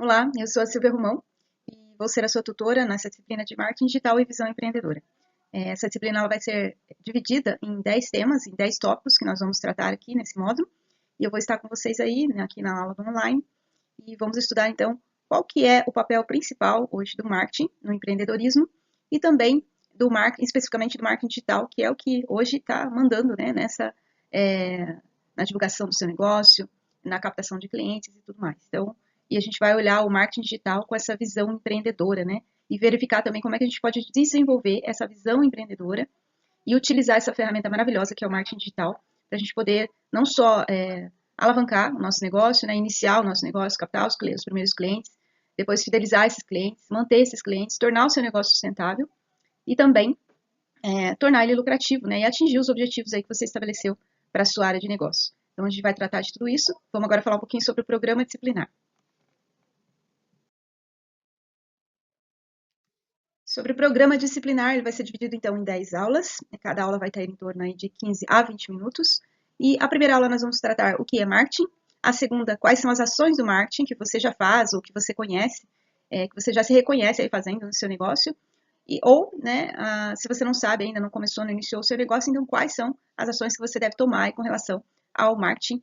Olá, eu sou a Silvia Romão e vou ser a sua tutora nessa disciplina de Marketing Digital e Visão Empreendedora. Essa disciplina ela vai ser dividida em 10 temas, em 10 tópicos que nós vamos tratar aqui nesse módulo. E eu vou estar com vocês aí, né, aqui na aula do online, e vamos estudar então qual que é o papel principal hoje do marketing no empreendedorismo e também do marketing, especificamente do marketing digital, que é o que hoje está mandando, né, na divulgação do seu negócio, na captação de clientes e tudo mais. Então, e a gente vai olhar o marketing digital com essa visão empreendedora, né? E verificar também como é que a gente pode desenvolver essa visão empreendedora e utilizar essa ferramenta maravilhosa que é o marketing digital para a gente poder não só alavancar o nosso negócio, né? Iniciar o nosso negócio, captar os primeiros clientes, depois fidelizar esses clientes, manter esses clientes, tornar o seu negócio sustentável e também tornar ele lucrativo, né? E atingir os objetivos aí que você estabeleceu para a sua área de negócio. Então, a gente vai tratar de tudo isso. Vamos agora falar um pouquinho sobre o programa disciplinar. Sobre o programa disciplinar, ele vai ser dividido então em 10 aulas. Cada aula vai ter em torno aí de 15 a 20 minutos. E a primeira aula nós vamos tratar o que é marketing. A segunda, quais são as ações do marketing que você já faz ou que você conhece, que você já se reconhece aí fazendo no seu negócio. Ou, né, se você não sabe ainda, não começou, não iniciou o seu negócio, então quais são as ações que você deve tomar com relação ao marketing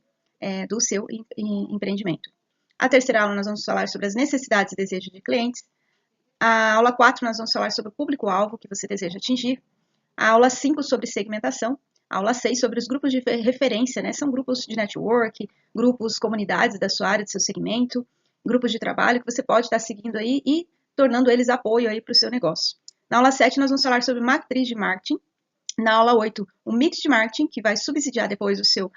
do seu empreendimento. A terceira aula nós vamos falar sobre as necessidades e desejos de clientes. A aula 4 nós vamos falar sobre o público-alvo que você deseja atingir. A aula 5 sobre segmentação. A aula 6 sobre os grupos de referência, né? São grupos de network, grupos, comunidades da sua área, do seu segmento, grupos de trabalho que você pode estar seguindo aí e tornando eles apoio aí para o seu negócio. Na aula 7 nós vamos falar sobre matriz de marketing. Na aula 8, o mix de marketing, que vai subsidiar depois o seu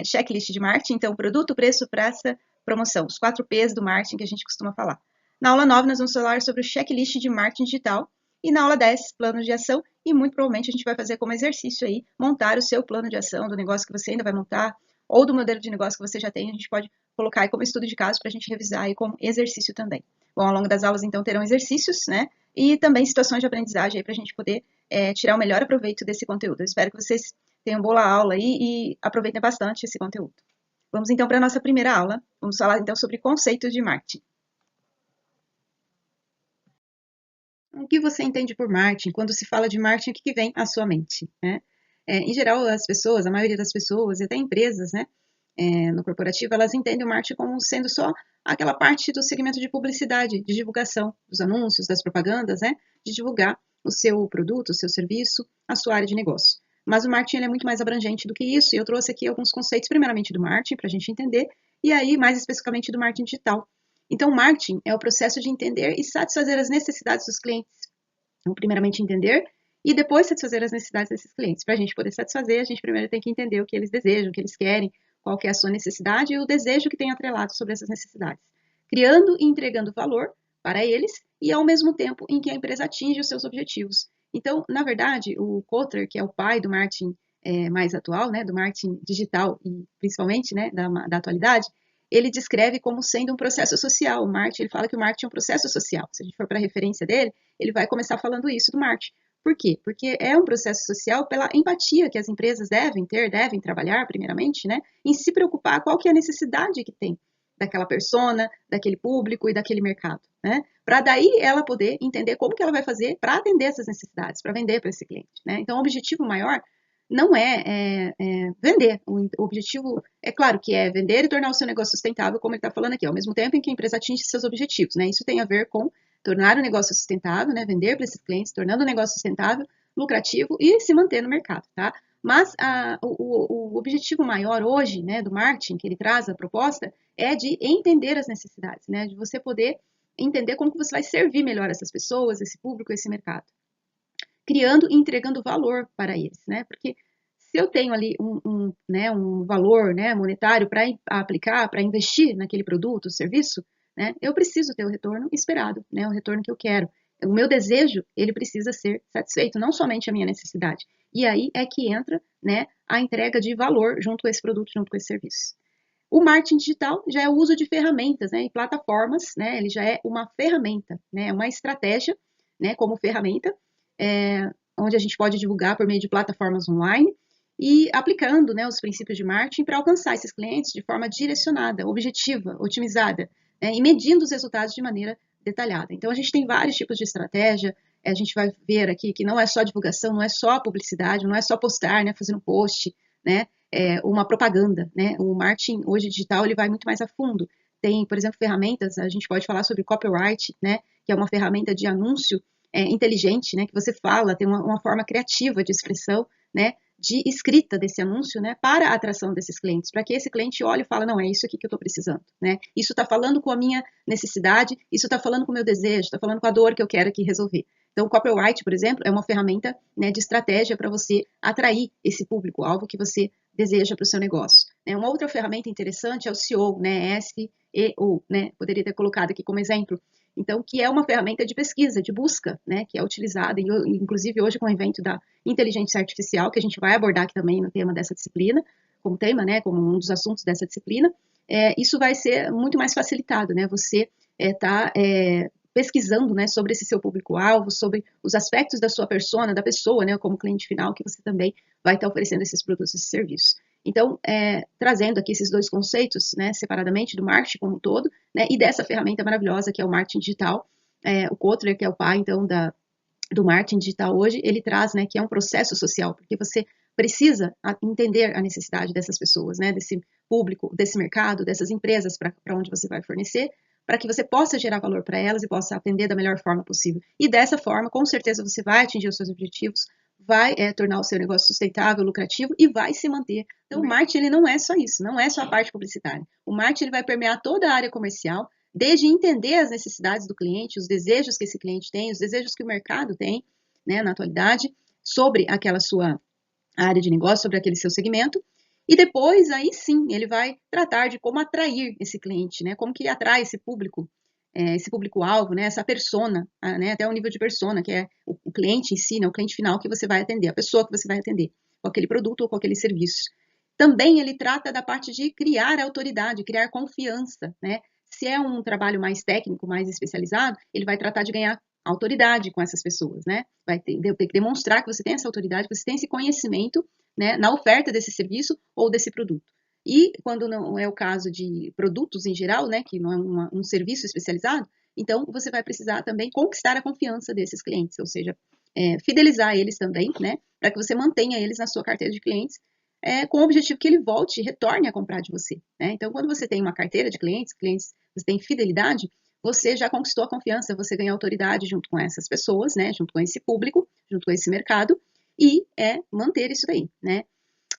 checklist de marketing. Então, produto, preço, praça, promoção. Os 4 P's do marketing que a gente costuma falar. Na aula 9, nós vamos falar sobre o checklist de marketing digital. E na aula 10, planos de ação. E muito provavelmente a gente vai fazer como exercício aí, montar o seu plano de ação do negócio que você ainda vai montar, ou do modelo de negócio que você já tem. A gente pode colocar aí como estudo de caso para a gente revisar aí como exercício também. Bom, ao longo das aulas, então, terão exercícios, né? E também situações de aprendizagem aí para a gente poder tirar o melhor proveito desse conteúdo. Eu espero que vocês tenham boa aula aí e aproveitem bastante esse conteúdo. Vamos então para a nossa primeira aula. Vamos falar então sobre conceitos de marketing. O que você entende por marketing? Quando se fala de marketing, o que vem à sua mente? Né? Em geral, as pessoas, a maioria das pessoas, e até empresas, né, no corporativo, elas entendem o marketing como sendo só aquela parte do segmento de publicidade, de divulgação, dos anúncios, das propagandas, né, de divulgar o seu produto, o seu serviço, a sua área de negócio. Mas o marketing ele é muito mais abrangente do que isso, e eu trouxe aqui alguns conceitos, primeiramente do marketing, para a gente entender, e aí mais especificamente do marketing digital. Então, o marketing é o processo de entender e satisfazer as necessidades dos clientes. Então, primeiramente entender e depois satisfazer as necessidades desses clientes. Para a gente poder satisfazer, a gente primeiro tem que entender o que eles desejam, o que eles querem, qual que é a sua necessidade e o desejo que tem atrelado sobre essas necessidades. Criando e entregando valor para eles e ao mesmo tempo em que a empresa atinge os seus objetivos. Então, na verdade, o Kotler, que é o pai do marketing mais atual, né, do marketing digital e principalmente né, da atualidade, ele descreve como sendo um processo social. O marketing, ele fala que o marketing é um processo social. Se a gente for para a referência dele, ele vai começar falando isso do marketing. Por quê? Porque é um processo social pela empatia que as empresas devem ter, devem trabalhar, primeiramente, né, em se preocupar qual que é a necessidade que tem daquela persona, daquele público e daquele mercado, né? Para daí ela poder entender como que ela vai fazer para atender essas necessidades, para vender para esse cliente, né? Então, o objetivo maior não é vender. O objetivo, é claro que é vender e tornar o seu negócio sustentável, como ele está falando aqui, ao mesmo tempo em que a empresa atinge seus objetivos, né? Isso tem a ver com tornar o negócio sustentável, né? Vender para esses clientes, tornando o negócio sustentável, lucrativo e se manter no mercado, tá? Mas o objetivo maior hoje, né, do marketing, que ele traz a proposta, é de entender as necessidades, né? De você poder entender como que você vai servir melhor essas pessoas, esse público, esse mercado. Criando e entregando valor para eles, né? Porque se eu tenho ali um valor né, monetário para aplicar, para investir naquele produto, serviço, né, eu preciso ter o retorno esperado, né, o retorno que eu quero. O meu desejo, ele precisa ser satisfeito, não somente a minha necessidade. E aí é que entra né, a entrega de valor junto com esse produto, junto com esse serviço. O marketing digital já é o uso de ferramentas né, e plataformas, né, ele já é uma ferramenta, né, uma estratégia né, como ferramenta, onde a gente pode divulgar por meio de plataformas online, e aplicando né, os princípios de marketing para alcançar esses clientes de forma direcionada, objetiva, otimizada, e medindo os resultados de maneira detalhada. Então, a gente tem vários tipos de estratégia. A gente vai ver aqui que não é só divulgação, não é só publicidade, não é só postar, né, fazendo post, né, uma propaganda, né. O marketing hoje digital ele vai muito mais a fundo. Tem, por exemplo, ferramentas. A gente pode falar sobre copyright, né, que é uma ferramenta de anúncio inteligente, né, que você fala, tem uma forma criativa de expressão, né, de escrita desse anúncio, né, para a atração desses clientes, para que esse cliente olhe e fale, não, é isso aqui que eu estou precisando, né, isso está falando com a minha necessidade, isso está falando com o meu desejo, está falando com a dor que eu quero aqui resolver. Então, o copyright, por exemplo, é uma ferramenta, né, de estratégia para você atrair esse público-alvo que você deseja para o seu negócio. Uma outra ferramenta interessante é o SEO, né, SEO, né, poderia ter colocado aqui como exemplo. Então, que é uma ferramenta de pesquisa, de busca, né, que é utilizada, inclusive hoje com o evento da inteligência artificial, que a gente vai abordar aqui também no tema dessa disciplina, como tema, né, como um dos assuntos dessa disciplina, isso vai ser muito mais facilitado, né, você tá pesquisando, né, sobre esse seu público-alvo, sobre os aspectos da sua persona, da pessoa, né, como cliente final, que você também vai estar oferecendo esses produtos e serviços. Então, trazendo aqui esses dois conceitos, né, separadamente do marketing como um todo, né, e dessa ferramenta maravilhosa que é o marketing digital, o Kotler, que é o pai, então, do marketing digital hoje, ele traz, né, que é um processo social, porque você precisa entender a necessidade dessas pessoas, né, desse público, desse mercado, dessas empresas para onde você vai fornecer, para que você possa gerar valor para elas e possa atender da melhor forma possível. E dessa forma, com certeza, você vai atingir os seus objetivos, vai tornar o seu negócio sustentável, lucrativo e vai se manter. Então, o marketing ele não é só isso, não é só a parte publicitária. O marketing ele vai permear toda a área comercial, desde entender as necessidades do cliente, os desejos que esse cliente tem, os desejos que o mercado tem, né, na atualidade, sobre aquela sua área de negócio, sobre aquele seu segmento, e depois, aí sim, ele vai tratar de como atrair esse cliente, né, como que atrai esse público-alvo, né, essa persona, né, até o nível de persona, que é o cliente em si, né, o cliente final que você vai atender, a pessoa que você vai atender, com aquele produto ou com aquele serviço. Também ele trata da parte de criar autoridade, criar confiança, né? Se é um trabalho mais técnico, mais especializado, ele vai tratar de ganhar autoridade com essas pessoas, né? Vai ter que demonstrar que você tem essa autoridade, que você tem esse conhecimento, né, na oferta desse serviço ou desse produto. E quando não é o caso de produtos em geral, né, que não é um serviço especializado, então você vai precisar também conquistar a confiança desses clientes, ou seja, fidelizar eles também, né, para que você mantenha eles na sua carteira de clientes, com o objetivo que ele volte e retorne a comprar de você, né? Então, quando você tem uma carteira de clientes, você tem fidelidade, você já conquistou a confiança, você ganha autoridade junto com essas pessoas, né? Junto com esse público, junto com esse mercado, e manter isso daí, né?